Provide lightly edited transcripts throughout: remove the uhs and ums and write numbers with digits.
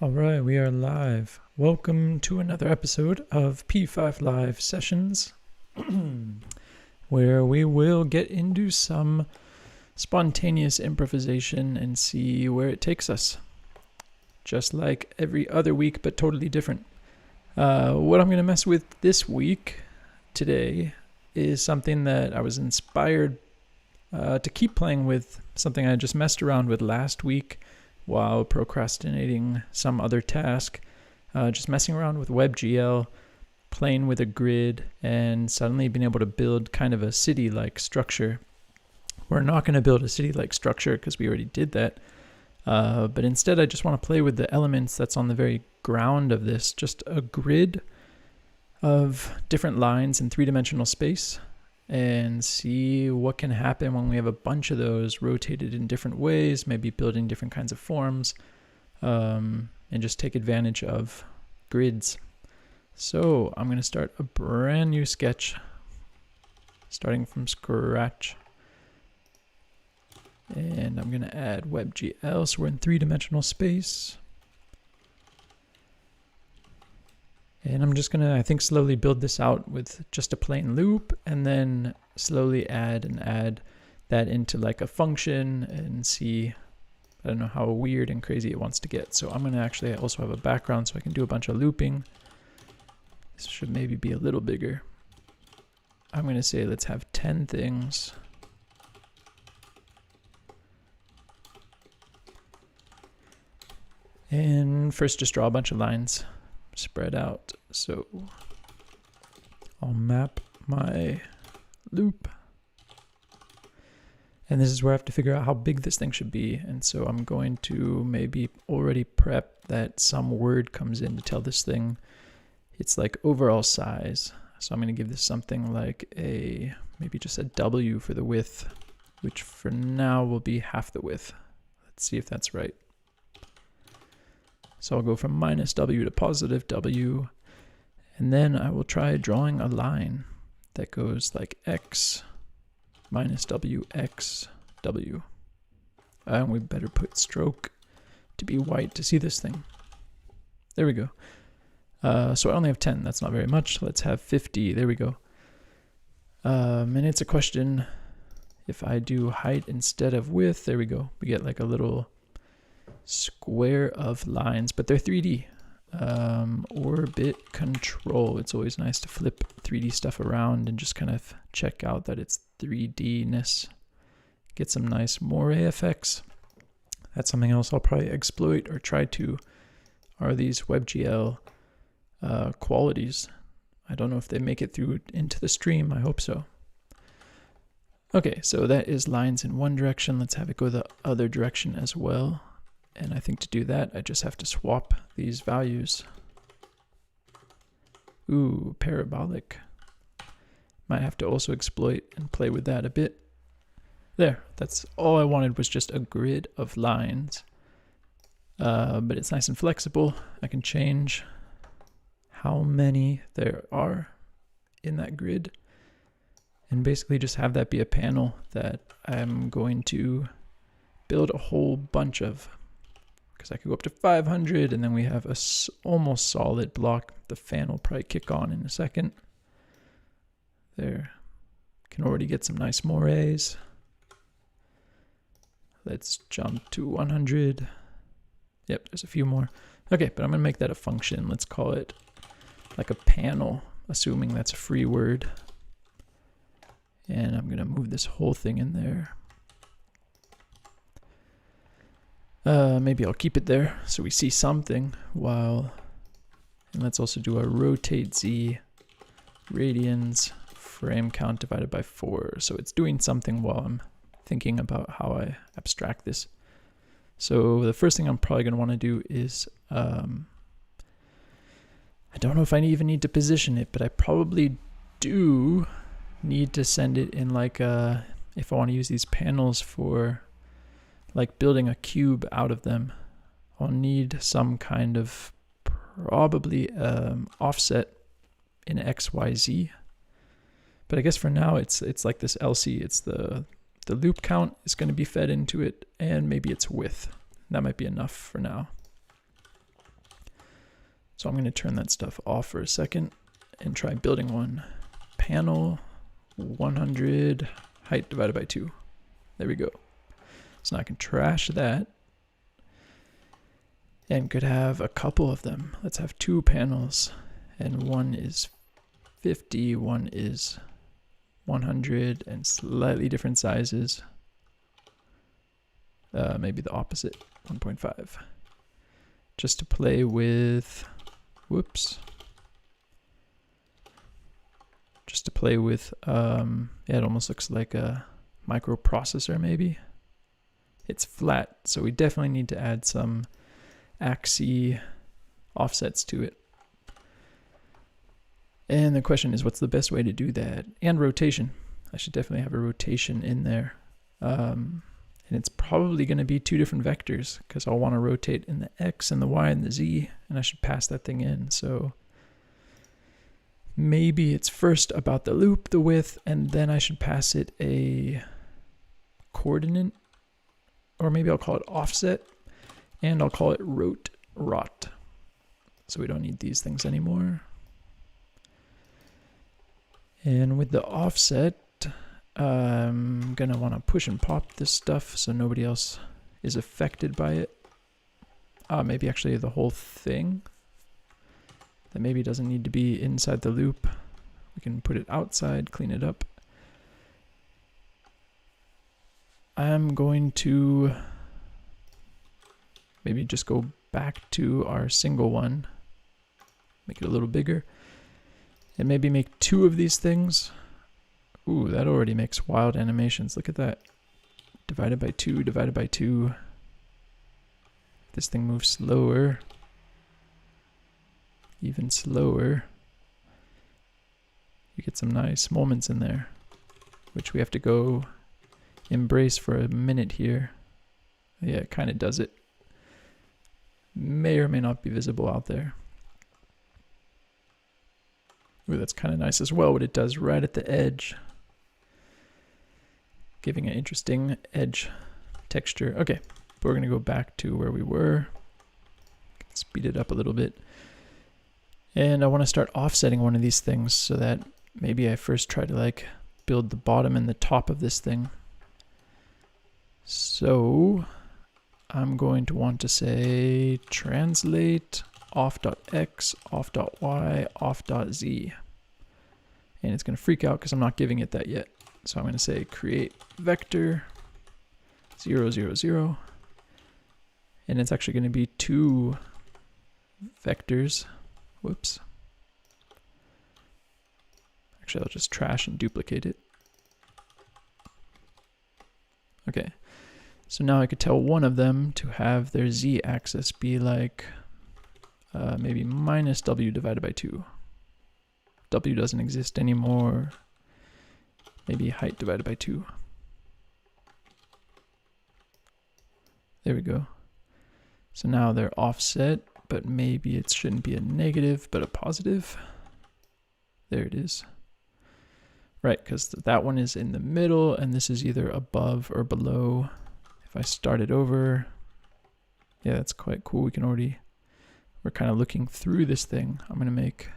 All right, we are live. Welcome to another episode of P5Live Sessions, where we will get into some spontaneous improvisation and see where it takes us. Just like every other week, but totally different. What I'm going to mess with this week, today, is something that I was inspired to keep playing with, something I just messed around with last week while procrastinating some other task, just messing around with WEBGL, playing with a grid, and suddenly being able to build kind of a city-like structure. We're not going to build a city-like structure because we already did that, but instead I just want to play with the elements that's on the very ground of this, just a grid of different lines in three-dimensional space, and see what can happen when we have a bunch of those rotated in different ways, maybe building different kinds of forms, and just take advantage of grids. So I'm going to start a brand new sketch, starting from scratch. And I'm going to add WEBGL, so we're in three-dimensional space. And I'm just going to, I think, slowly build this out with just a plain loop, and then slowly add that into like a function and see, I don't know how weird and crazy it wants to get. So I'm going to actually also have a background so I can do a bunch of looping. This should maybe be a little bigger. I'm going to say let's have 10 things. And first just draw a bunch of lines spread out. So I'll map my loop. And this is where I have to figure out how big this thing should be. And so I'm going to maybe already prep that some word comes in to tell this thing its like overall size. So I'm going to give this something like maybe just a W for the width, which for now will be half the width. Let's see if that's right. So I'll go from minus W to positive W, and then I will try drawing a line that goes like X minus W, X, W. And we better put stroke to be white to see this thing. There we go. So I only have 10, that's not very much. Let's have 50, there we go. And it's a question, if I do height instead of width, there we go. We get like a little square of lines, but they're 3D. Orbit control. It's always nice to flip 3D stuff around and just kind of check out that it's 3D-ness. Get some nice moire effects. That's something else I'll probably exploit or try to, are these WebGL qualities. I don't know if they make it through into the stream. I hope so. Okay, so that is lines in one direction. Let's have it go the other direction as well. And I think to do that, I just have to swap these values. Ooh, parabolic. Might have to also exploit and play with that a bit. There, that's all I wanted, was just a grid of lines. But it's nice and flexible. I can change how many there are in that grid. And basically just have that be a panel that I'm going to build a whole bunch of. Because I could go up to 500, and then we have a almost solid block. The fan will probably kick on in a second. There. Can already get some nice mores. Let's jump to 100. Yep, there's a few more. Okay, but I'm going to make that a function. Let's call it like a panel, assuming that's a free word. And I'm going to move this whole thing in there. Maybe I'll keep it there so we see something while, and let's also do a rotate Z radians frame count divided by 4. So it's doing something while I'm thinking about how I abstract this. So the first thing I'm probably going to want to do is, I don't know if I even need to position it, but I probably do need to send it in like if I want to use these panels for like building a cube out of them, I'll need some kind of probably offset in XYZ. But I guess for now it's like this LC. It's the loop count is going to be fed into it, and maybe its width. That might be enough for now. So I'm going to turn that stuff off for a second and try building one. Panel 100 height divided by 2. There we go. So now I can trash that and could have a couple of them. Let's have 2 panels, and one is 50, one is 100, and slightly different sizes. Maybe the opposite, 1.5. Just to play with, whoops. Just to play with, yeah, it almost looks like a microprocessor maybe. It's flat, so we definitely need to add some axis offsets to it. And the question is, what's the best way to do that? And rotation. I should definitely have a rotation in there. And it's probably going to be 2 different vectors, because I'll want to rotate in the X and the Y and the Z, and I should pass that thing in. So maybe it's first about the loop, the width, and then I should pass it a coordinate, or maybe I'll call it offset, and I'll call it rot. So we don't need these things anymore. And with the offset, I'm gonna want to push and pop this stuff so nobody else is affected by it. Maybe actually the whole thing. That maybe doesn't need to be inside the loop. We can put it outside, clean it up. I'm going to maybe just go back to our single one, make it a little bigger, and maybe make 2 of these things. Ooh, that already makes wild animations. Look at that. Divided by 2, divided by 2. This thing moves slower. Even slower. You get some nice moments in there, which we have to go embrace for a minute here. Yeah, it kind of does it. May or may not be visible out there. Ooh, that's kind of nice as well, what it does right at the edge. Giving an interesting edge texture. Okay, but we're going to go back to where we were. Speed it up a little bit. And I want to start offsetting one of these things so that maybe I first try to like build the bottom and the top of this thing. So I'm going to want to say translate off.x, off.y, off.z. And it's going to freak out because I'm not giving it that yet. So I'm going to say create vector 0, 0, 0. And it's actually going to be 2 vectors. Whoops. Actually, I'll just trash and duplicate it. Okay. So now I could tell one of them to have their z-axis be like maybe minus w divided by 2. W doesn't exist anymore. Maybe height divided by 2. There we go. So now they're offset, but maybe it shouldn't be a negative, but a positive. There it is. Right, because that one is in the middle, and this is either above or below. If I start it over, yeah, that's quite cool. We can already, we're kind of looking through this thing. I'm going to make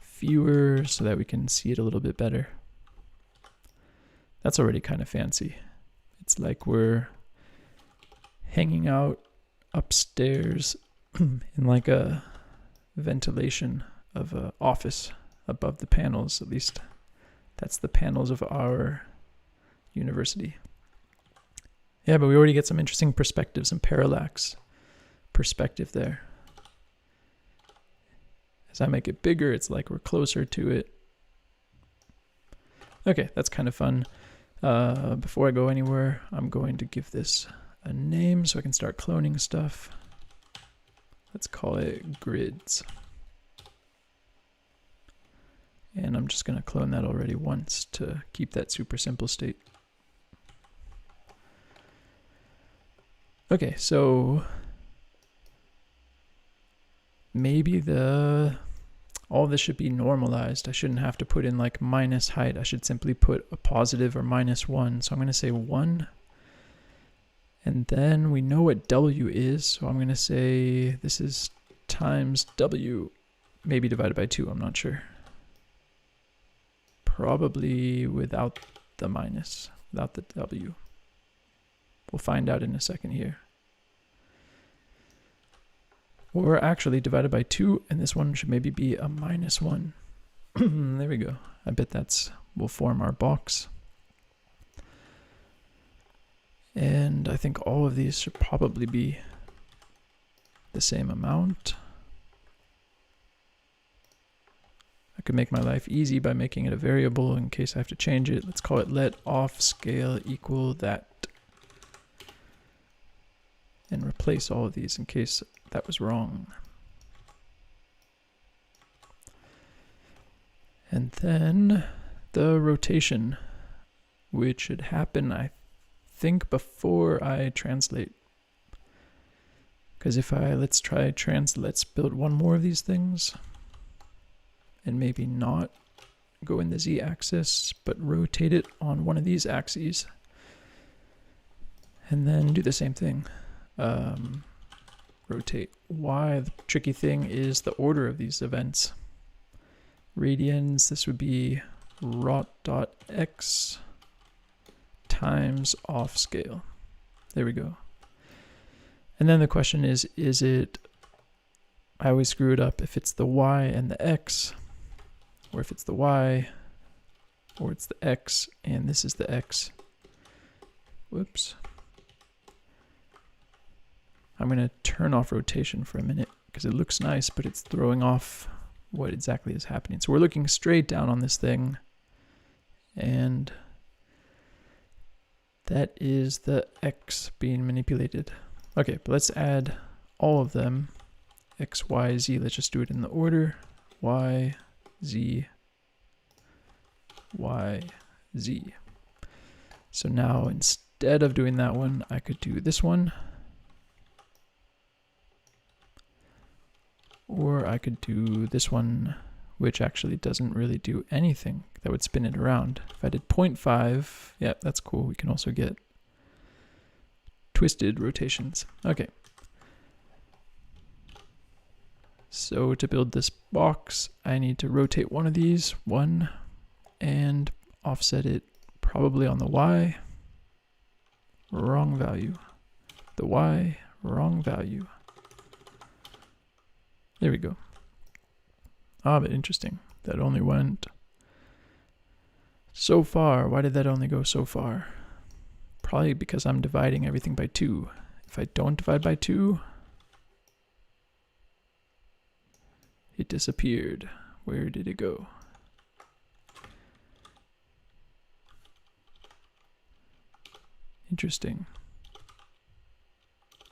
fewer so that we can see it a little bit better. That's already kind of fancy. It's like we're hanging out upstairs in like a ventilation of an office above the panels. At least that's the panels of our university. Yeah, but we already get some interesting perspectives and parallax perspective there. As I make it bigger, it's like we're closer to it. Okay, that's kind of fun. Before I go anywhere, I'm going to give this a name so I can start cloning stuff. Let's call it grids. And I'm just going to clone that already once to keep that super simple state. Okay, so maybe all this should be normalized. I shouldn't have to put in like minus height. I should simply put a positive or -1. So I'm going to say 1. And then we know what W is. So I'm going to say this is times W, maybe divided by 2, I'm not sure. Probably without the minus, without the W. We'll find out in a second here. Or actually divided by 2, and this one should maybe be a -1. There we go. I bet will form our box. And I think all of these should probably be the same amount. I could make my life easy by making it a variable in case I have to change it. Let's call it let off scale equal that. And replace all of these in case that was wrong. And then the rotation, which should happen, I think, before I translate. Because if let's build one more of these things and maybe not go in the z-axis, but rotate it on one of these axes and then do the same thing. Rotate y. The tricky thing is the order of these events. Radians, this would be rot.x times off scale. There we go. And then the question is it, I always screw it up if it's the y and the x, or if it's the y, or it's the x, and this is the x. Whoops. I'm going to turn off rotation for a minute because it looks nice, but it's throwing off what exactly is happening. So we're looking straight down on this thing, and that is the x being manipulated. Okay, but let's add all of them. X, Y, Z. Let's just do it in the order. Y, Z, Y, Z. So now instead of doing that one, I could do this one. Or I could do this one, which actually doesn't really do anything. That would spin it around. If I did 0.5, yeah, that's cool. We can also get twisted rotations. Okay. So to build this box, I need to rotate one of these, one, and offset it probably on the Y. Wrong value. The Y, wrong value. There we go. Ah, but interesting. That only went so far. Why did that only go so far? Probably because I'm dividing everything by 2. If I don't divide by 2, it disappeared. Where did it go? Interesting.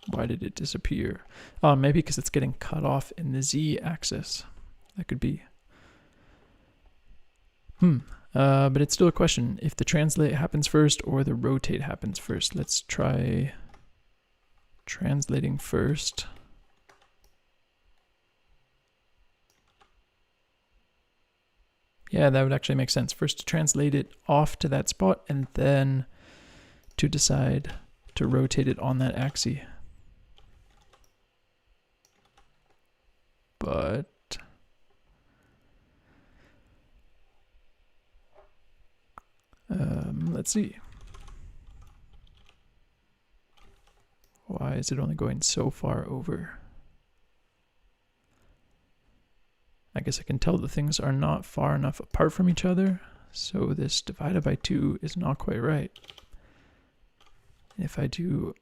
Why did it disappear? Maybe because it's getting cut off in the z-axis. That could be. But it's still a question if the translate happens first or the rotate happens first. Let's try translating first. Yeah, that would actually make sense. First to translate it off to that spot and then to decide to rotate it on that axis. But let's see. Why is it only going so far over? I guess I can tell the things are not far enough apart from each other, so this divided by 2 is not quite right. If I do,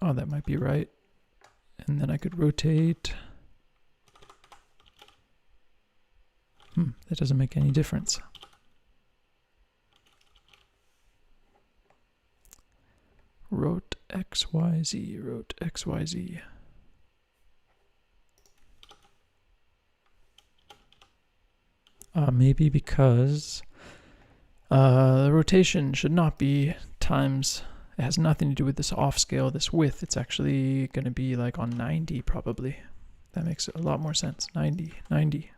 oh, that might be right. And then I could rotate. That doesn't make any difference. Rot XYZ, rot XYZ. Maybe because the rotation should not be times, it has nothing to do with this off scale, this width. It's actually going to be like on 90 probably. That makes a lot more sense. 90, 90.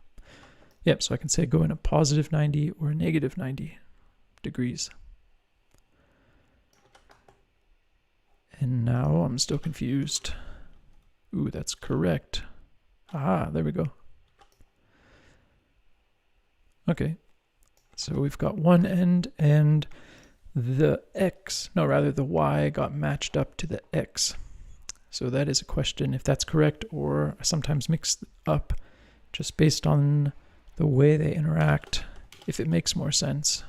Yep, so I can say go in a positive 90 or a negative 90 degrees. And now I'm still confused. Ooh, that's correct. Ah, there we go. Okay, so we've got one end and the X, no, rather the Y got matched up to the X. So that is a question if that's correct, or I sometimes mix up just based on the way they interact, if it makes more sense.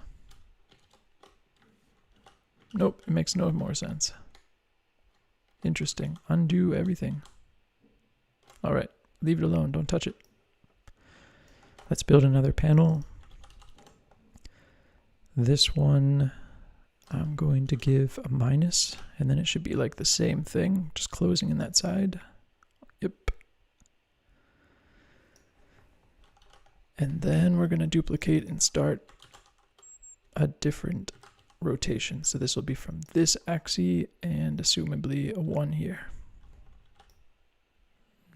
Nope, it makes no more sense. Interesting. Undo everything. All right, leave it alone, don't touch it. Let's build another panel. This one I'm going to give a minus, and then it should be like the same thing, just closing in that side. Yep. And then we're going to duplicate and start a different rotation. So this will be from this axis and assumably a 1 here.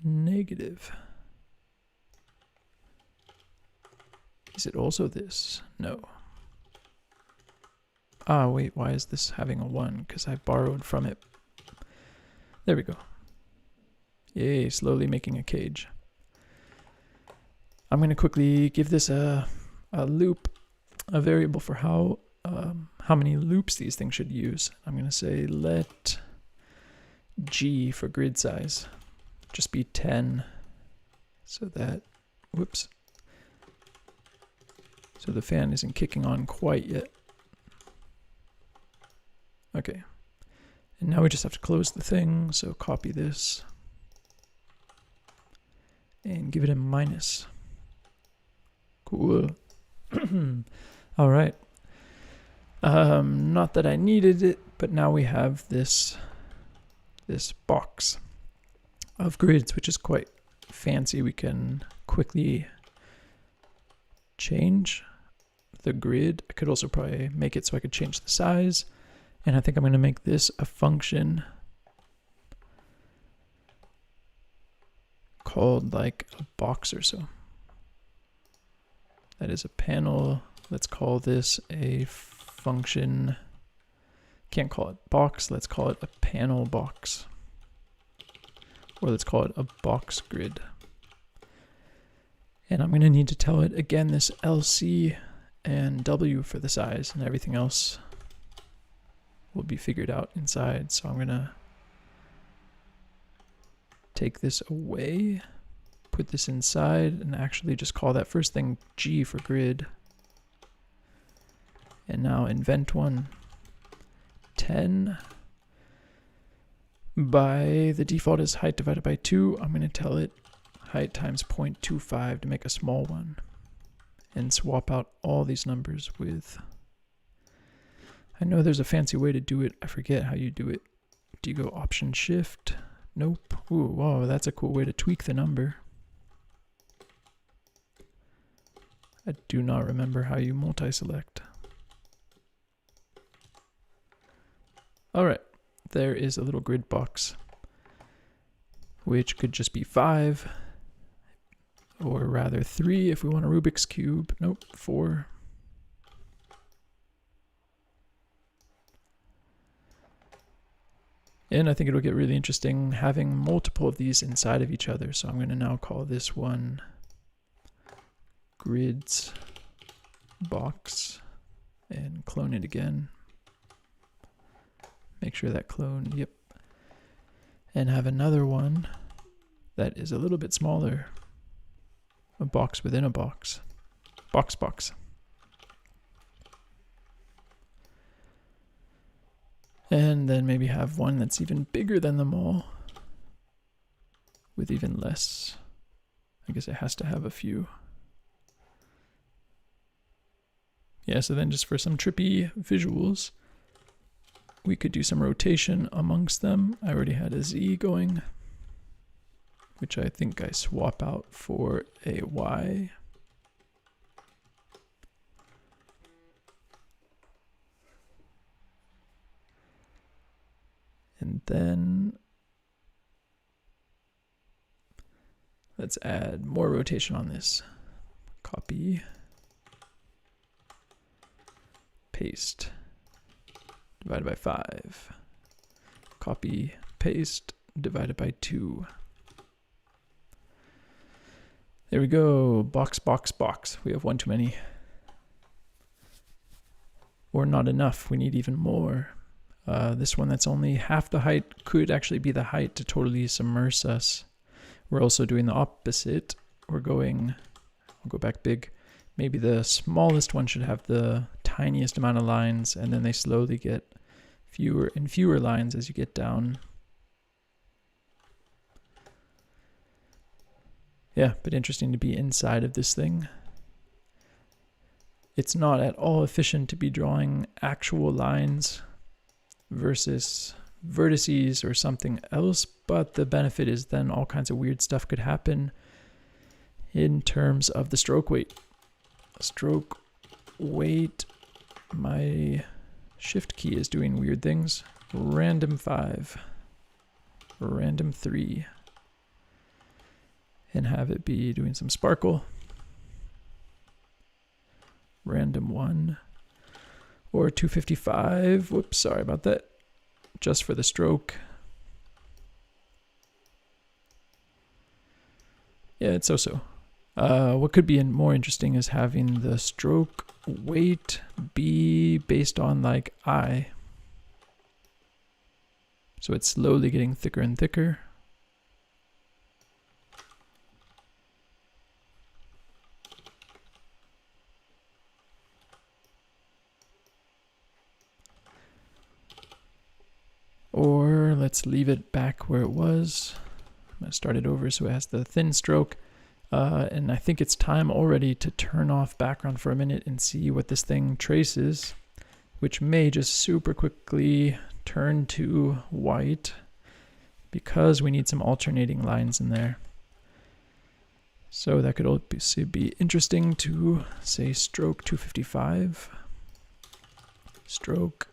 Negative. Is it also this? No. Ah, wait, why is this having a 1? Because I borrowed from it. There we go. Yay, slowly making a cage. I'm going to quickly give this a loop, a variable for how many loops these things should use. I'm going to say let G for grid size just be 10, so that, whoops, so the fan isn't kicking on quite yet. Okay, and now we just have to close the thing, so copy this and give it a minus. Cool. All right. Not that I needed it, but now we have this box of grids, which is quite fancy. We can quickly change the grid. I could also probably make it so I could change the size. And I think I'm going to make this a function called like a box or so. That is a panel. Let's call this a function. Can't call it box. Let's call it a panel box. Or let's call it a box grid. And I'm going to need to tell it again this LC and W for the size, and everything else will be figured out inside. So I'm going to take this away, put this inside, and actually just call that first thing G for grid. And now invent one. 10 by the default is height divided by 2. I'm going to tell it height times 0.25 to make a small one, and swap out all these numbers with, I know there's a fancy way to do it. I forget how you do it. Do you go Option Shift? Nope. Ooh, wow, that's a cool way to tweak the number. I do not remember how you multi-select. All right, there is a little grid box, which could just be 5, or rather 3 if we want a Rubik's Cube. Nope, 4. And I think it'll get really interesting having multiple of these inside of each other. So I'm going to now call this one grids box and clone it again. Make sure that cloned, yep. And have another one that is a little bit smaller. A box within a box. Box. And then maybe have one that's even bigger than them all, with even less. I guess it has to have a few. Yeah, so then just for some trippy visuals, we could do some rotation amongst them. I already had a Z going, which I think I swap out for a Y. And then let's add more rotation on this. Copy, paste, divided by 5. Copy, paste, divided by 2. There we go. Box, box, box. We have one too many. Or not enough. We need even more. This one that's only half the height could actually be the height to totally submerge us. We're also doing the opposite. We're going, I'll go back big. Maybe the smallest one should have the tiniest amount of lines, and then they slowly get fewer and fewer lines as you get down. Yeah, but interesting to be inside of this thing. It's not at all efficient to be drawing actual lines versus vertices or something else, but the benefit is then all kinds of weird stuff could happen in terms of the stroke weight. Stroke weight, my shift key is doing weird things. Random 5, random 3, and have it be doing some sparkle. Random 1 or 255. Whoops, sorry about that. Just for the stroke. Yeah, it's so-so. What could be more interesting is having the stroke weight be based on like I. So it's slowly getting thicker and thicker. Or let's leave it back where it was. I'm going to start it over so it has the thin stroke. And I think it's time already to turn off background for a minute and see what this thing traces, which may just super quickly turn to white because we need some alternating lines in there. So that could also be interesting to say stroke 255, stroke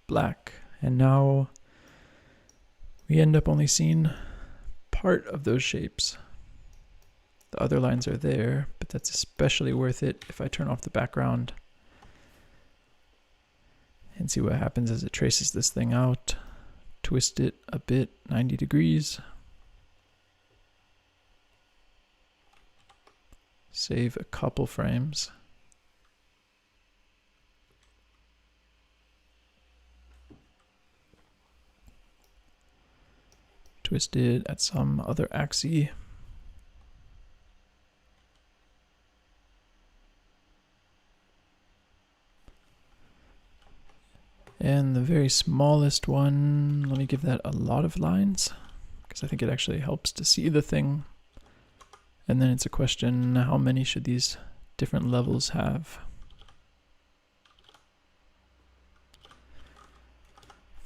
black, and now we end up only seeing part of those shapes. The other lines are there, but that's especially worth it if I turn off the background and see what happens as it traces this thing out. Twist it a bit, 90 degrees. Save a couple frames. Twist it at some other axis. And the very smallest one, let me give that a lot of lines, because I think it actually helps to see the thing. And then it's a question, how many should these different levels have?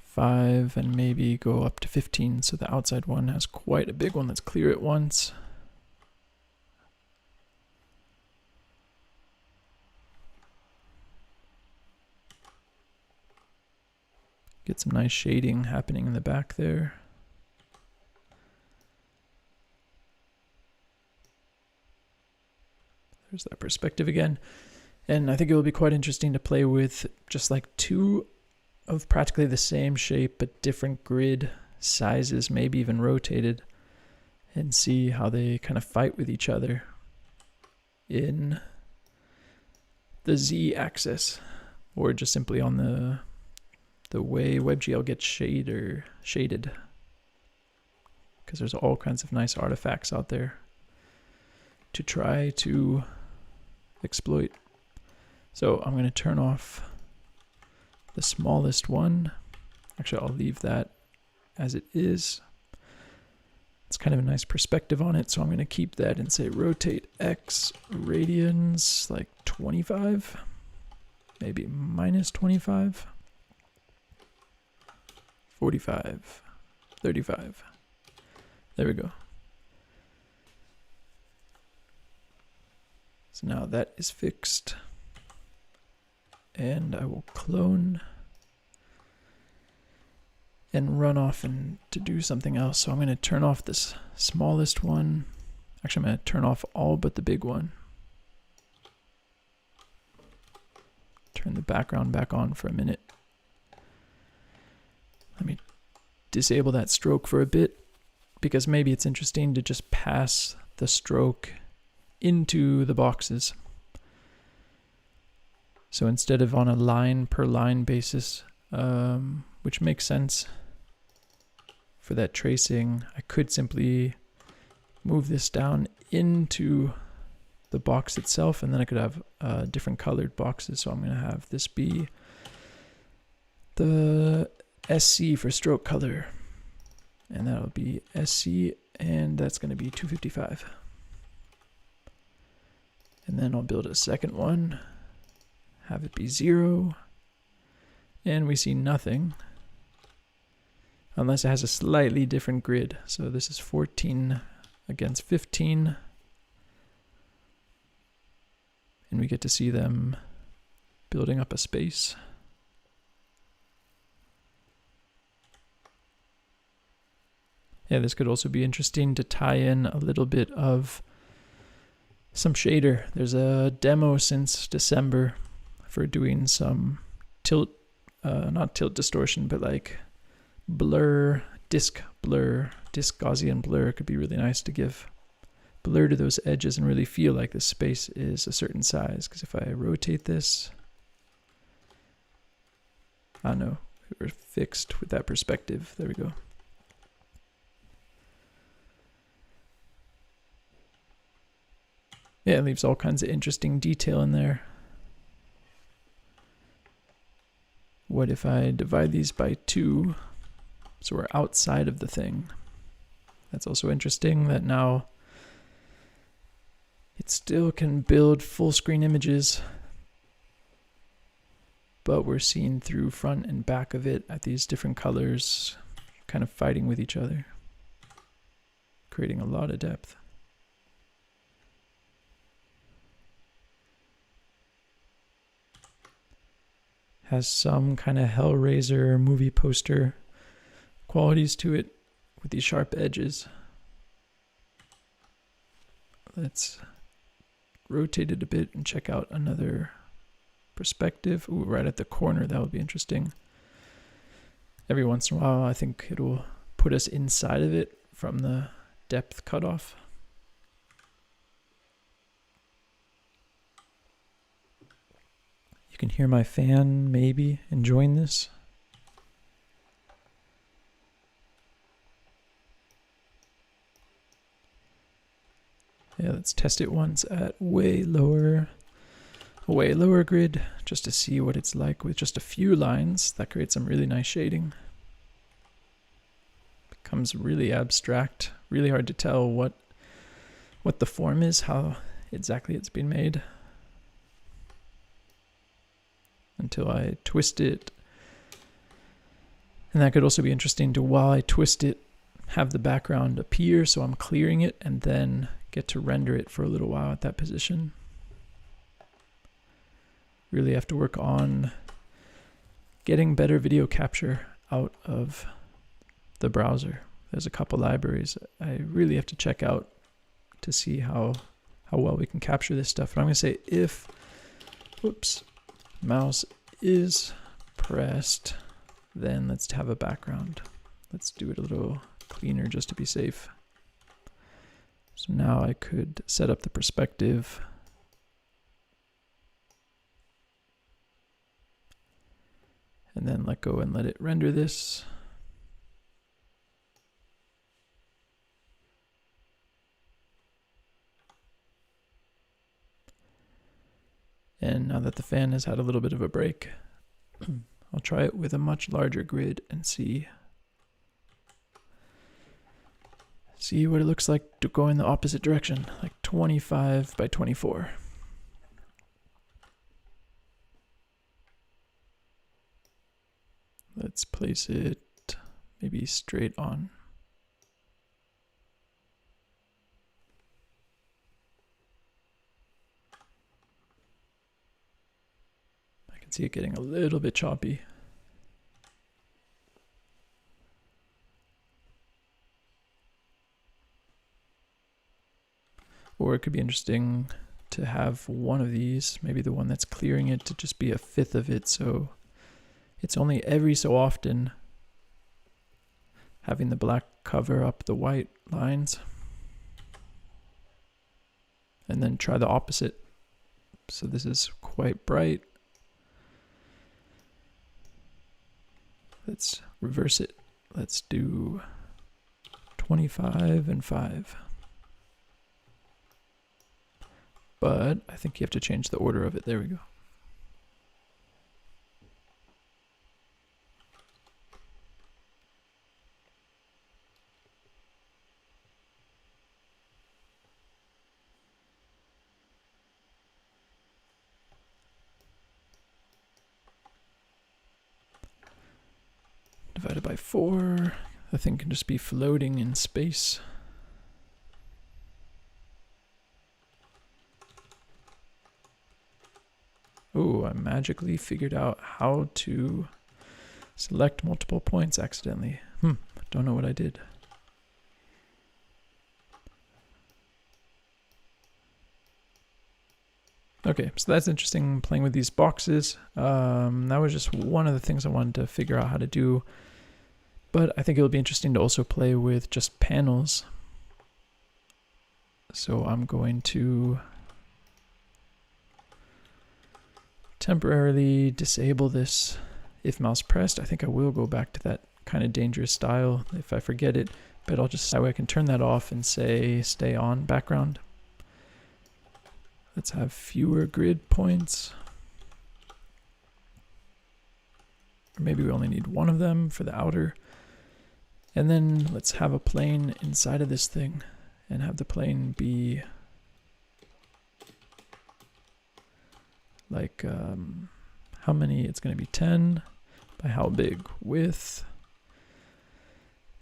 5, and maybe go up to 15, so the outside one has quite a big one that's clear at once. Get some nice shading happening in the back there. There's that perspective again. And I think it will be quite interesting to play with just like two of practically the same shape but different grid sizes, maybe even rotated, and see how they kind of fight with each other in the Z axis, or just simply on the way WebGL gets shaded, because there's all kinds of nice artifacts out there to try to exploit. So I'm going to turn off the smallest one. Actually, I'll leave that as it is. It's kind of a nice perspective on it, so I'm going to keep that and say rotate X radians like 25, maybe minus 25. 45, 35. There we go. So now that is fixed. And I will clone and run off and to do something else. So I'm going to turn off this smallest one. Actually, I'm going to turn off all but the big one. Turn the background back on for a minute. Let me disable that stroke for a bit, because maybe it's interesting to just pass the stroke into the boxes. So instead of on a line per line basis, which makes sense for that tracing, I could simply move this down into the box itself, and then I could have different colored boxes. So I'm going to have this be the SC for stroke color, and that'll be SC, and that's going to be 255. And then I'll build a second one, have it be 0, and we see nothing unless it has a slightly different grid. So this is 14 against 15, and we get to see them building up a space. Yeah, this could also be interesting to tie in a little bit of some shader. There's a demo since December for doing some tilt, not tilt distortion, but like blur, disc Gaussian blur. It could be really nice to give blur to those edges and really feel like the space is a certain size. Because if I rotate this, I don't know, we're fixed with that perspective. There we go. Yeah, it leaves all kinds of interesting detail in there. What if I divide these by 2, so we're outside of the thing? That's also interesting that now it still can build full screen images, but we're seeing through front and back of it at these different colors, kind of fighting with each other, creating a lot of depth. Has some kind of Hellraiser movie poster qualities to it with these sharp edges. Let's rotate it a bit and check out another perspective. Ooh, right at the corner, that would be interesting. Every once in a while, I think it'll put us inside of it from the depth cutoff. You can hear my fan maybe enjoying this. Yeah, let's test it once at a way lower grid, just to see what it's like with just a few lines. That creates some really nice shading. Becomes really abstract, really hard to tell what the form is, how exactly it's been made, until I twist it. And that could also be interesting to, while I twist it, have the background appear, so I'm clearing it and then get to render it for a little while at that position. Really have to work on getting better video capture out of the browser. There's a couple libraries I really have to check out to see how well we can capture this stuff. But I'm going to say if, whoops, mouse is pressed, then let's have a background. Let's do it a little cleaner just to be safe. So now I could set up the perspective. And then let go and let it render this. And now that the fan has had a little bit of a break, I'll try it with a much larger grid and see what it looks like to go in the opposite direction, like 25 by 24. Let's place it maybe straight on. I can see it getting a little bit choppy. Or it could be interesting to have one of these, maybe the one that's clearing it, to just be a fifth of it, so it's only every so often having the black cover up the white lines. and then try the opposite. So this is quite bright. Let's reverse it. Let's do 25 and 5. But I think you have to change the order of it. There we go. Divided by 4. The thing can just be floating in space. Oh, I magically figured out how to select multiple points accidentally. Don't know what I did. Okay, so that's interesting, playing with these boxes. That was just one of the things I wanted to figure out how to do. But I think it'll be interesting to also play with just panels. So I'm going to temporarily disable this if mouse pressed. I think I will go back to that kind of dangerous style if I forget it, but I'll just, that way I can turn that off and say stay on background. Let's have fewer grid points. Or maybe we only need one of them for the outer. And then let's have a plane inside of this thing and have the plane be like how many, it's going to be 10 by how big, width,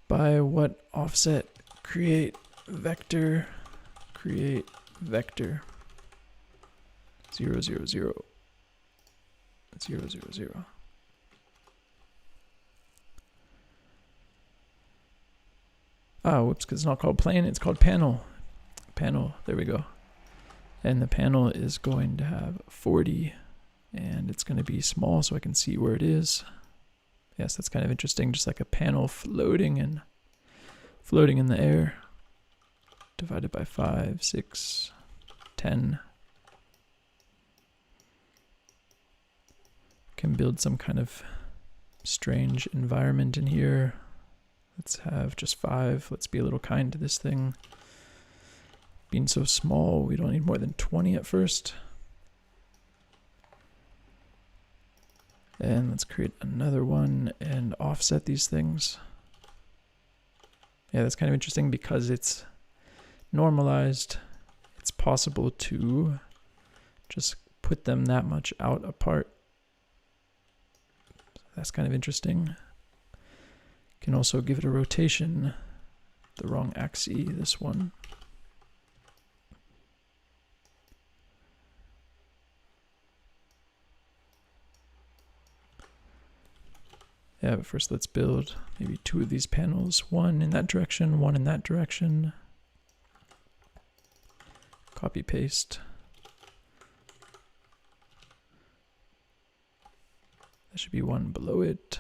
by what offset, create vector 0, 0, 0, 0, 0, 0, 0. Whoops, because it's not called plane, it's called panel. Panel, there we go. And the panel is going to have 40, and it's going to be small so I can see where it is. Yes, that's kind of interesting, just like a panel floating in the air. Divided by 5, 6, 10. Can build some kind of strange environment in here. Let's have just 5. Let's be a little kind to this thing. Being so small, we don't need more than 20 at first. And let's create another one and offset these things. Yeah, that's kind of interesting because it's normalized. It's possible to just put them that much out apart. That's kind of interesting. Can also give it a rotation, the wrong axis, this one. Yeah, but first let's build maybe 2 of these panels, one in that direction, one in that direction. Copy paste. There should be one below it.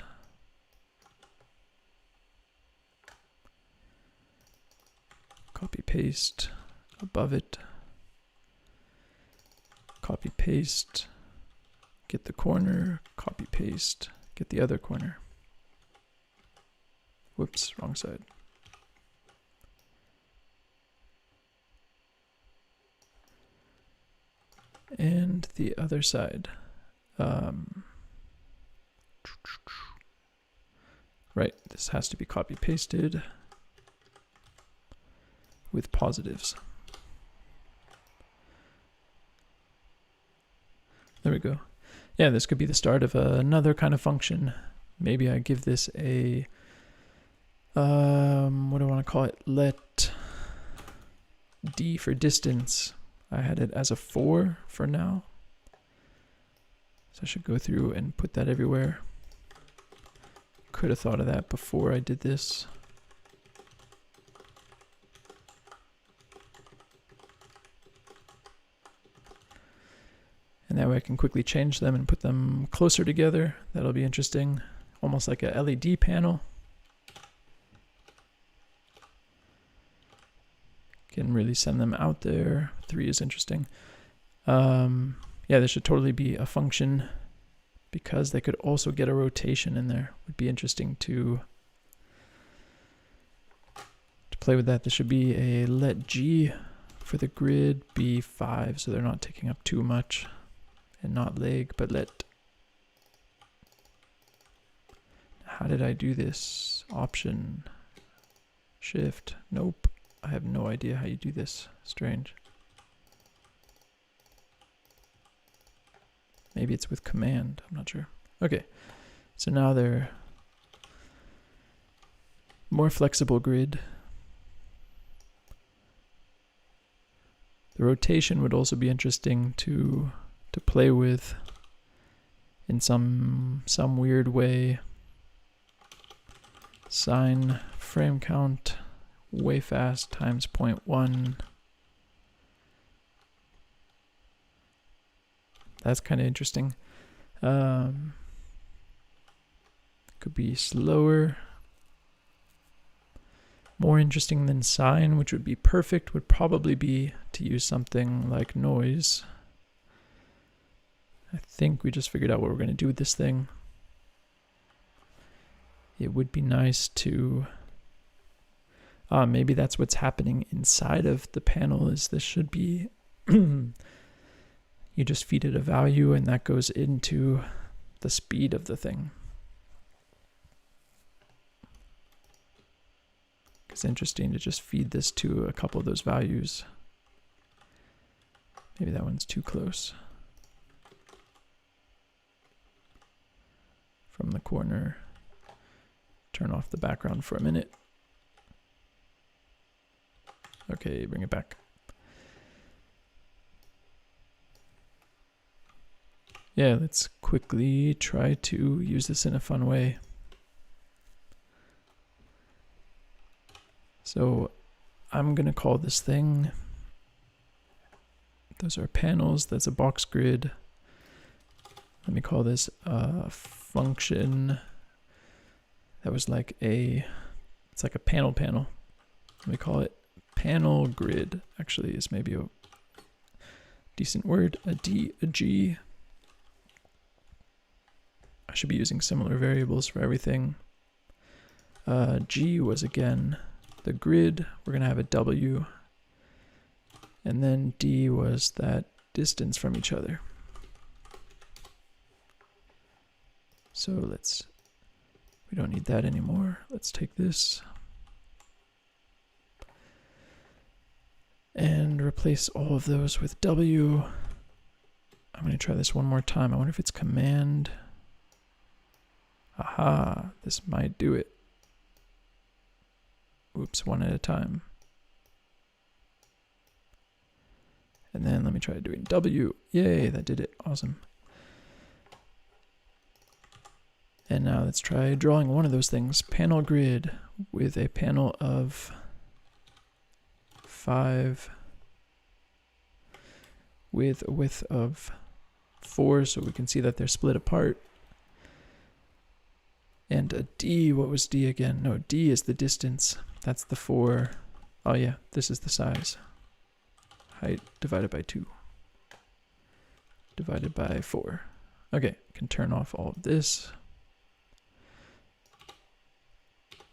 Copy paste above it. Copy paste. Get the corner. Copy paste. Get the other corner. Whoops, wrong side. And the other side. Right, this has to be copy pasted with positives. There we go. Yeah, this could be the start of another kind of function. Maybe I give this a, what do I want to call it? Let D for distance. I had it as a 4 for now. So I should go through and put that everywhere. Could have thought of that before I did this. And that way I can quickly change them and put them closer together. That'll be interesting. Almost like a LED panel. can really send them out there. 3 is interesting. Yeah, this should totally be a function because they could also get a rotation in there. Would be interesting to play with that. This should be a let G for the grid be 5, so they're not taking up too much, and not leg, but let. How did I do this? Option, shift, nope. I have no idea how you do this. Strange. Maybe it's with command, I'm not sure. Okay, so now they're more flexible grid. The rotation would also be interesting to play with in some weird way. Sine frame count way fast times 0.1. That's kind of interesting. Could be slower. More interesting than sine, which would be perfect, would probably be to use something like noise. I think we just figured out what we're going to do with this thing. It would be nice to... maybe that's what's happening inside of the panel, is this should be... you just feed it a value and that goes into the speed of the thing. It's interesting to just feed this to a couple of those values. Maybe that one's too close. From the corner, turn off the background for a minute. Okay, bring it back. Yeah, let's quickly try to use this in a fun way. So I'm going to call this thing, those are panels, that's a box grid. Let me call this a function that was like it's like a panel. Let me call it panel grid, actually is maybe a decent word, a D, a G. I should be using similar variables for everything. G was again the grid, we're going to have a W, and then D was that distance from each other. So we don't need that anymore. Let's take this and replace all of those with W. I'm going to try this one more time. I wonder if it's command. Aha, this might do it. Oops, one at a time. And then let me try doing W. Yay, that did it. Awesome. And now let's try drawing one of those things. Panel grid with a panel of 5 with a width of 4, so we can see that they're split apart. And a D, what was D again? No, D is the distance. That's the 4. Oh yeah, this is the size. Height divided by 2. Divided by 4. Okay, can turn off all of this.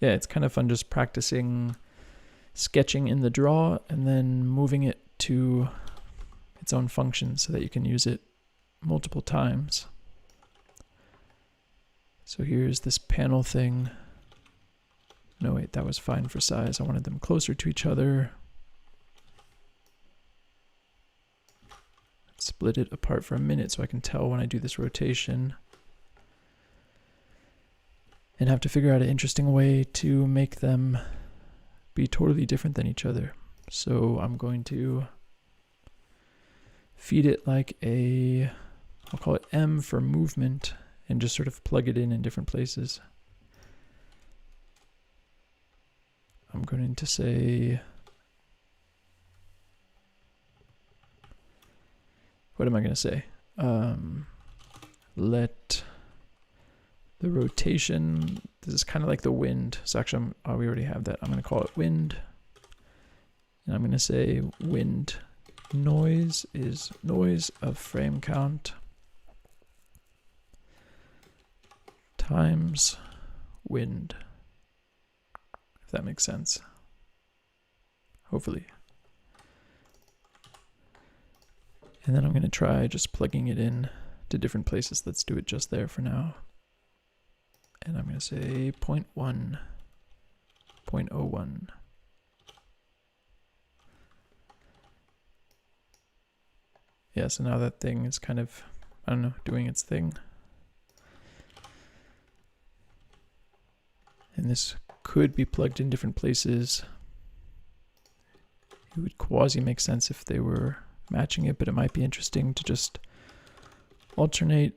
Yeah, it's kind of fun just practicing sketching in the draw and then moving it to its own function so that you can use it multiple times. So here's this panel thing. No, wait, that was fine for size. I wanted them closer to each other. Split it apart for a minute so I can tell when I do this rotation. And have to figure out an interesting way to make them be totally different than each other. So I'm going to feed it like I'll call it M for movement, and just sort of plug it in different places. I'm going to say, what am I going to say? Let the rotation, this is kind of like the wind. So actually, we already have that. I'm going to call it wind. And I'm going to say wind noise is noise of frame count times wind, if that makes sense. Hopefully. And then I'm going to try just plugging it in to different places. Let's do it just there for now. And I'm going to say 0.1, 0.01. Yeah, so now that thing is kind of, I don't know, doing its thing. And this could be plugged in different places. It would quasi make sense if they were matching it, but it might be interesting to just alternate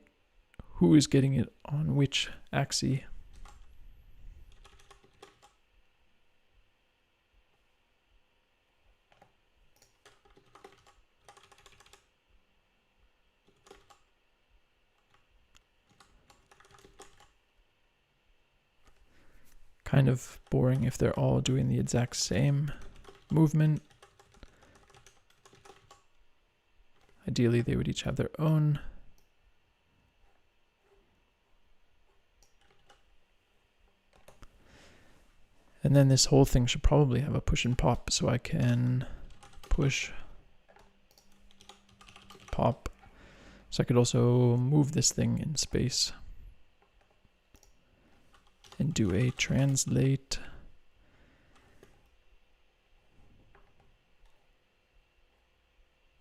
who is getting it on which axis. Kind of boring if they're all doing the exact same movement. Ideally, they would each have their own. And then this whole thing should probably have a push and pop, so I can push, pop. So I could also move this thing in space and do a translate.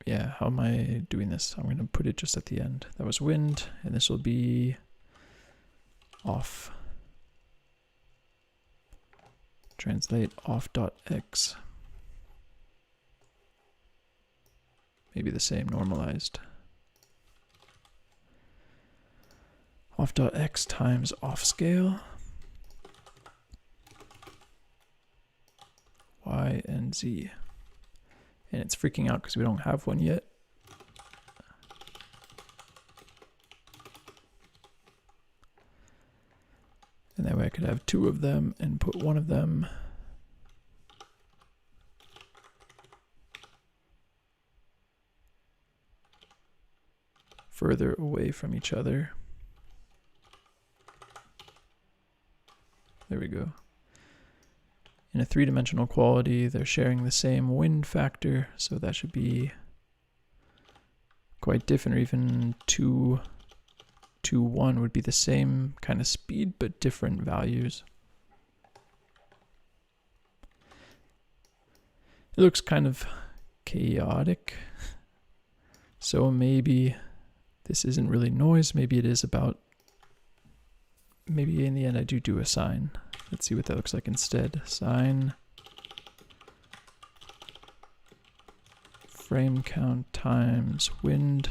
Yeah, how am I doing this? I'm going to put it just at the end. That was wind, and this will be off. Translate off.x. Maybe the same, normalized. Off.x times off scale. Y and Z. And it's freaking out because we don't have one yet. And that way I could have two of them and put one of them further away from each other. There we go. In a three-dimensional quality, they're sharing the same wind factor, so that should be quite different, or even 2, 2, 1 would be the same kind of speed, but different values. It looks kind of chaotic, so maybe this isn't really noise, maybe it is about, maybe in the end I do a sine. Let's see what that looks like instead. Sine frame count times wind.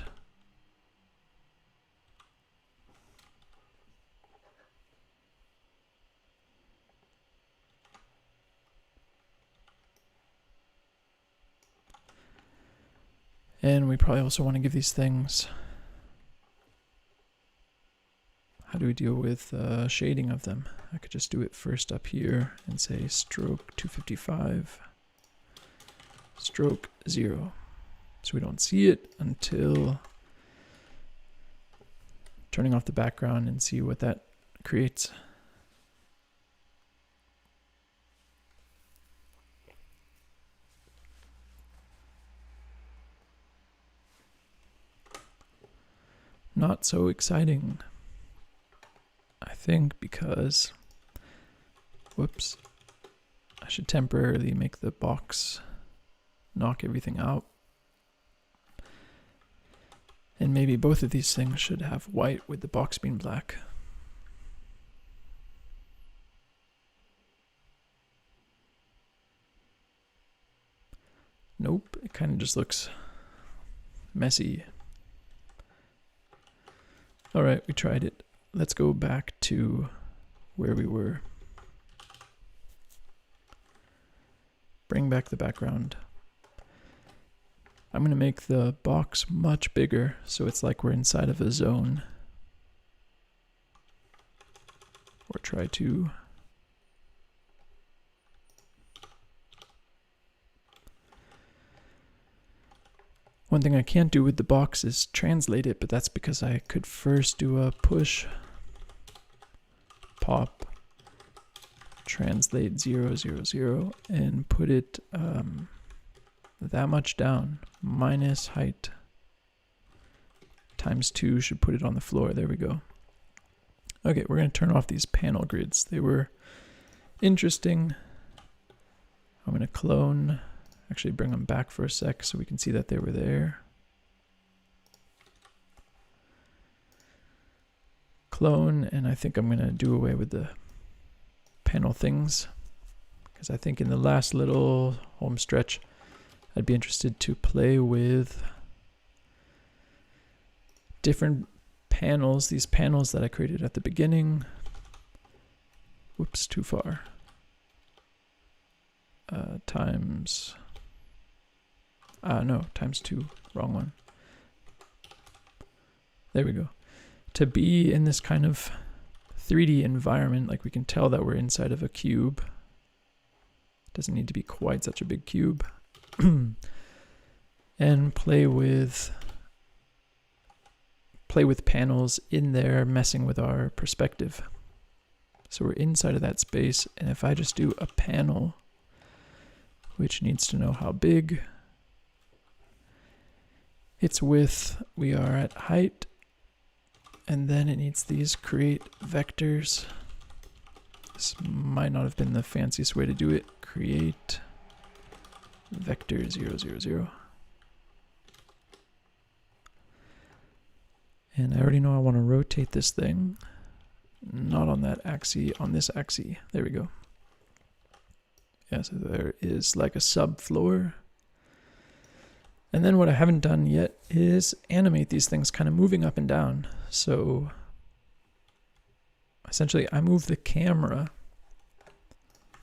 And we probably also want to give these things, how do we deal with shading of them? I could just do it first up here and say stroke 255, stroke 0. So we don't see it until turning off the background and see what that creates. Not so exciting. I think because, whoops, I should temporarily make the box knock everything out. And maybe both of these things should have white with the box being black. Nope, it kind of just looks messy. All right, we tried it. Let's go back to where we were. Bring back the background. I'm going to make the box much bigger so it's like we're inside of a zone. Or try to One thing I can't do with the box is translate it, but that's because I could first do a push, pop, translate 0, 0, 0, and put it that much down, minus height, times 2 should put it on the floor. There we go. Okay, we're going to turn off these panel grids. They were interesting. I'm going to clone, actually bring them back for a sec so we can see that they were there. Clone, and I think I'm going to do away with the panel things, because I think in the last little home stretch I'd be interested to play with different panels, these panels that I created at the beginning. Whoops, too far. Times, no, times 2, wrong one. There we go. To be in this kind of 3D environment, like we can tell that we're inside of a cube. Doesn't need to be quite such a big cube. And play with panels in there, messing with our perspective. So we're inside of that space, and if I just do a panel, which needs to know how big, its width, we are at height, and then it needs these create vectors. This might not have been the fanciest way to do it. Create vector 0, 0, 0. And I already know I want to rotate this thing. Not on that axis, on this axis. There we go. Yeah, so there is like a subfloor. And then what I haven't done yet is animate these things kind of moving up and down. So essentially I move the camera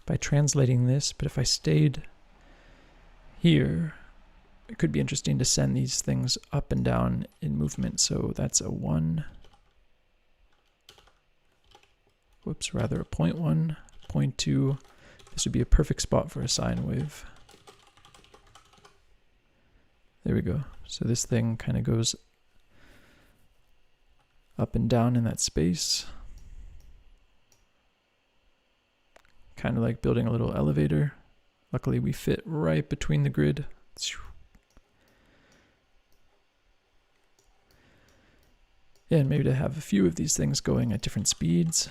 by translating this, but if I stayed here, it could be interesting to send these things up and down in movement. So that's a 1. Whoops, rather a 0.1, 0.2. This would be a perfect spot for a sine wave. There we go. So this thing kind of goes up and down in that space. Kind of like building a little elevator. Luckily we fit right between the grid. Yeah, and maybe to have a few of these things going at different speeds.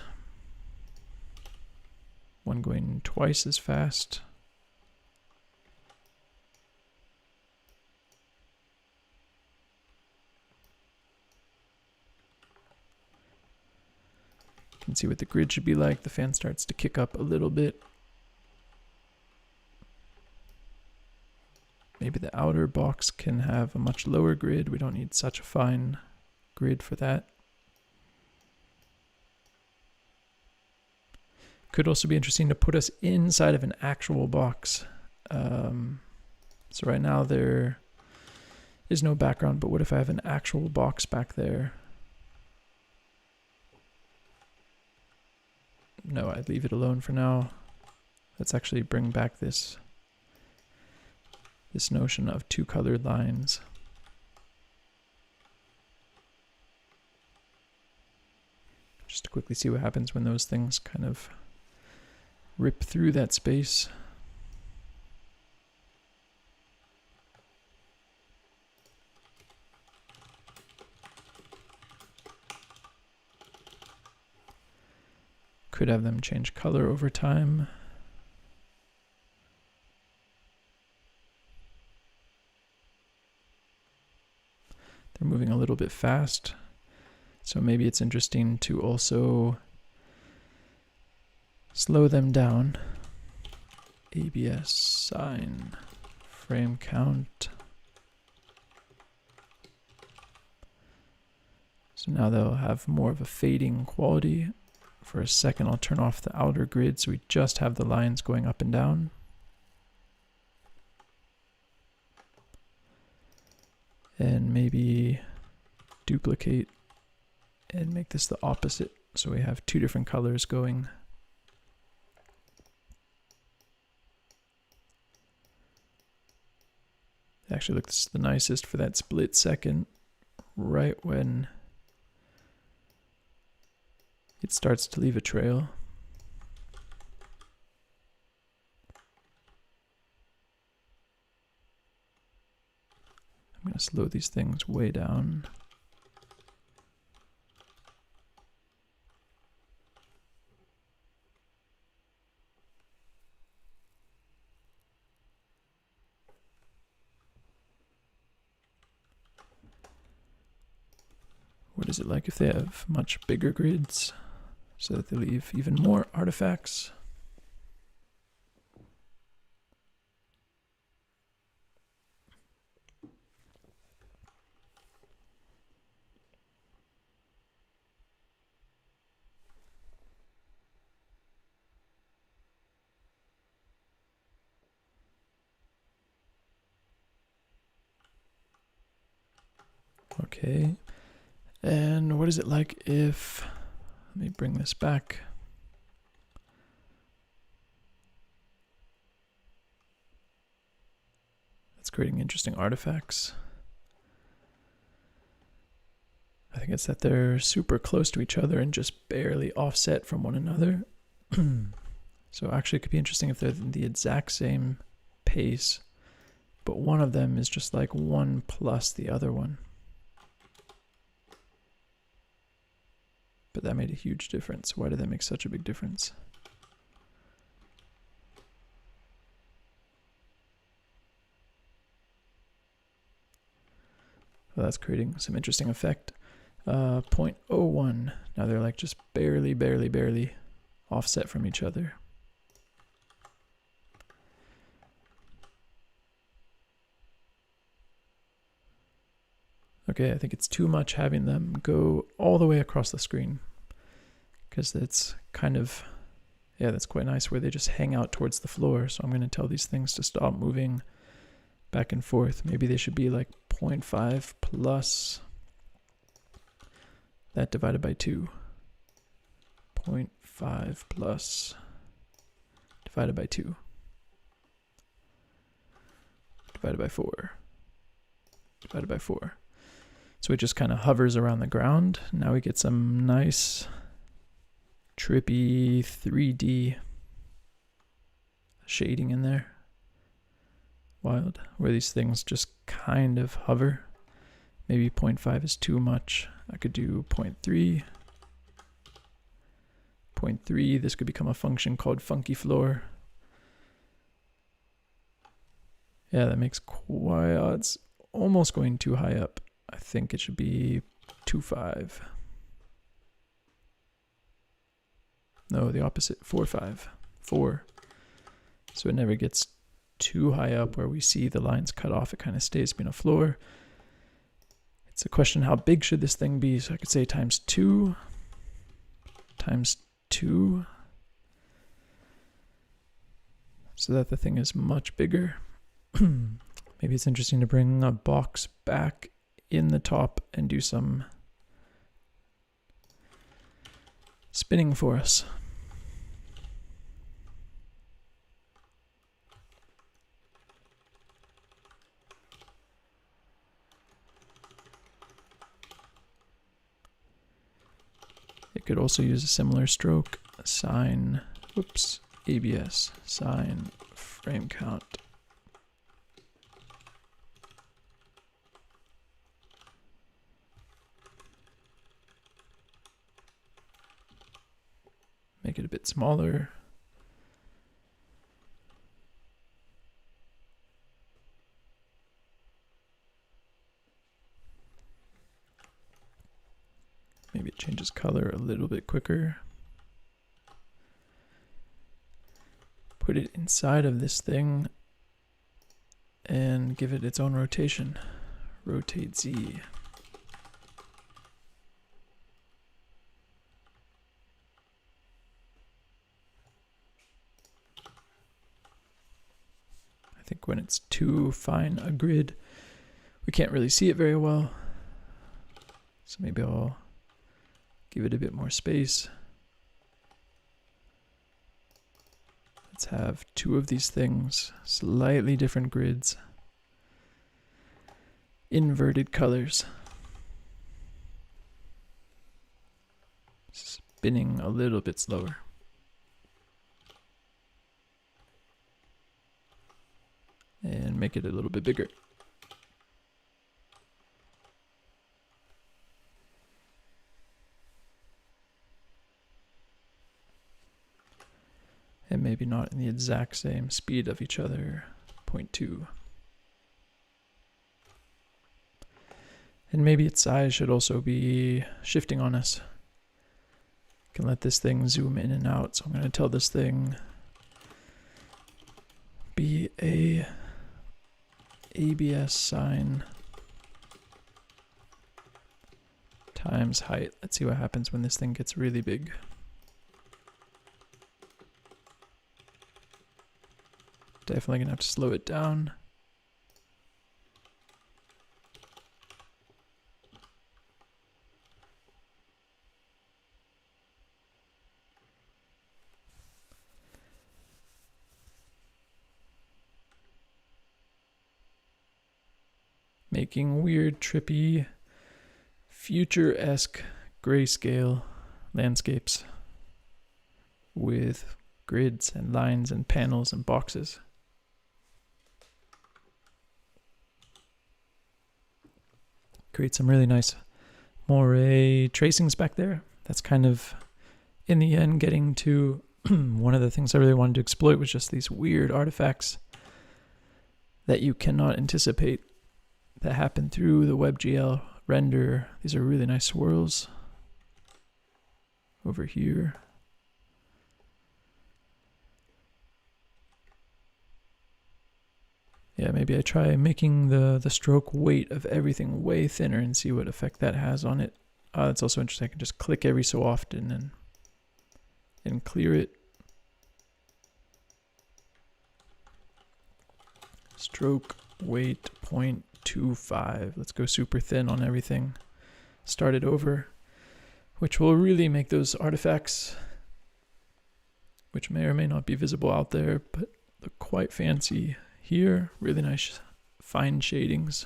One going twice as fast. You can see what the grid should be like. The fan starts to kick up a little bit. Maybe the outer box can have a much lower grid. We don't need such a fine grid for that. Could also be interesting to put us inside of an actual box. So right now there is no background, but what if I have an actual box back there? No, I'd leave it alone for now. Let's actually bring back this notion of 2 colored lines. Just to quickly see what happens when those things kind of rip through that space. Could have them change color over time. They're moving a little bit fast, so maybe it's interesting to also slow them down. ABS sine frame count. So now they'll have more of a fading quality. For a second, I'll turn off the outer grid so we just have the lines going up and down. And maybe duplicate and make this the opposite. So we have 2 different colors going. They actually looks the nicest for that split second, right when it starts to leave a trail. I'm going to slow these things way down. What is it like if they have much bigger grids so that they leave even more artifacts? Okay. And what is it like if, let me bring this back. That's creating interesting artifacts. I think it's that they're super close to each other and just barely offset from one another. So actually it could be interesting if they're the exact same pace, but one of them is just like 1 plus the other one. But that made a huge difference. Why did that make such a big difference? Well, that's creating some interesting effect. 0.01. Now they're like just barely offset from each other. Okay, I think it's too much having them go all the way across the screen, because that's kind of, yeah, that's quite nice where they just hang out towards the floor. So I'm going to tell these things to stop moving back and forth. Maybe they should be like 0.5 plus that divided by 2. 0.5 plus divided by 2 divided by 4 divided by 4. So it just kind of hovers around the ground. Now we get some nice trippy 3D shading in there. Wild, where these things just kind of hover. Maybe 0.5 is too much. I could do 0.3. 0.3, this could become a function called funky floor. Yeah, that makes quite, it's almost going too high up. I think it should be 2.5. No, the opposite, 4.5. 4. So it never gets too high up where we see the lines cut off. It kind of stays being a floor. It's a question, how big should this thing be? So I could say times 2. Times 2. So that the thing is much bigger. Maybe it's interesting to bring a box back in the top and do some spinning for us. It could also use a similar stroke, sine, whoops, ABS, sine, frame count. Make it a bit smaller. Maybe it changes color a little bit quicker. Put it inside of this thing and give it its own rotation. Rotate Z. I think when it's too fine a grid, we can't really see it very well. So maybe I'll give it a bit more space. Let's have 2 of these things, slightly different grids. inverted colors. Spinning a little bit slower. And make it a little bit bigger. And maybe not in the exact same speed of each other, 0.2. And maybe its size should also be shifting on us. Can let this thing zoom in and out. So I'm going to tell this thing be a ABS sine times height. Let's see what happens when this thing gets really big. Definitely gonna have to slow it down. Making weird, trippy, future-esque grayscale landscapes with grids and lines and panels and boxes. Create some really nice moire tracings back there. That's kind of, in the end, getting to one of the things I really wanted to exploit was just these weird artifacts that you cannot anticipate that happen through the WEBGL render. These are really nice swirls over here. Yeah, maybe I try making the stroke weight of everything way thinner and see what effect that has on it. That's also interesting. I can just click every so often and clear it. Stroke weight 0.25. Let's go super thin on everything. Start it over, which will really make those artifacts, which may or may not be visible out there, but look quite fancy. Here, really nice fine shadings.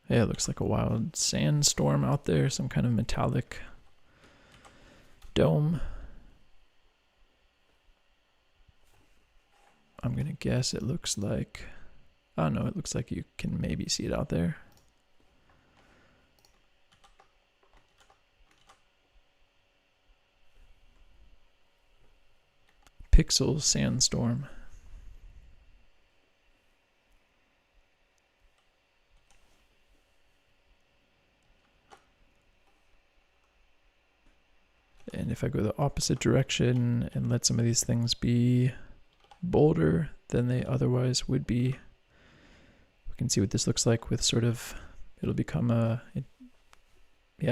Yeah, it looks like a wild sandstorm out there, some kind of metallic dome. I'm gonna guess it looks like, oh no, it looks like you can maybe see it out there. Pixel sandstorm. And if I go the opposite direction and let some of these things be bolder than they otherwise would be, we can see what this looks like with sort of, it'll become a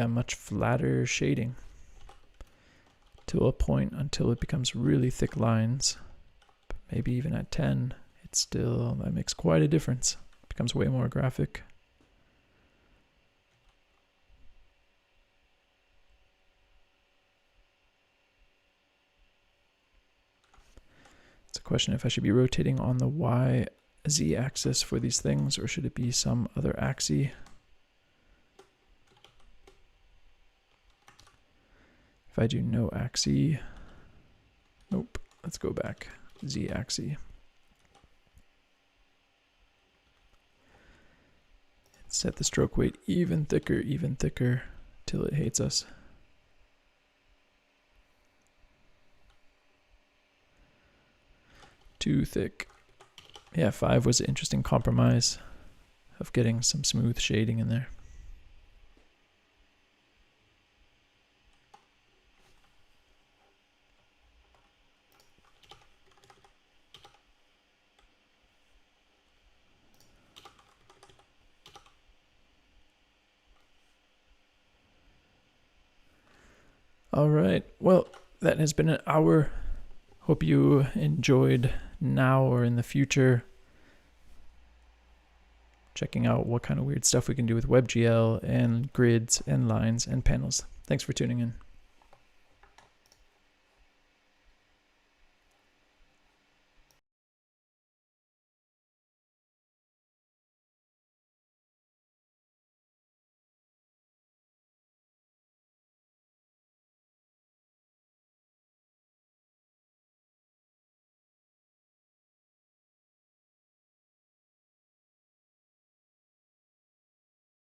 much flatter shading to a point until it becomes really thick lines. But maybe even at 10, it's still, that makes quite a difference. It becomes way more graphic. It's a question if I should be rotating on the Y-Z axis for these things, or should it be some other axis? If I do no axis, nope, let's go back, Z axis. Set the stroke weight even thicker, till it hates us. Too thick. Yeah, 5 was an interesting compromise of getting some smooth shading in there. All right, well, that has been an hour. Hope you enjoyed now or in the future. checking out what kind of weird stuff we can do with WebGL and grids and lines and panels. Thanks for tuning in.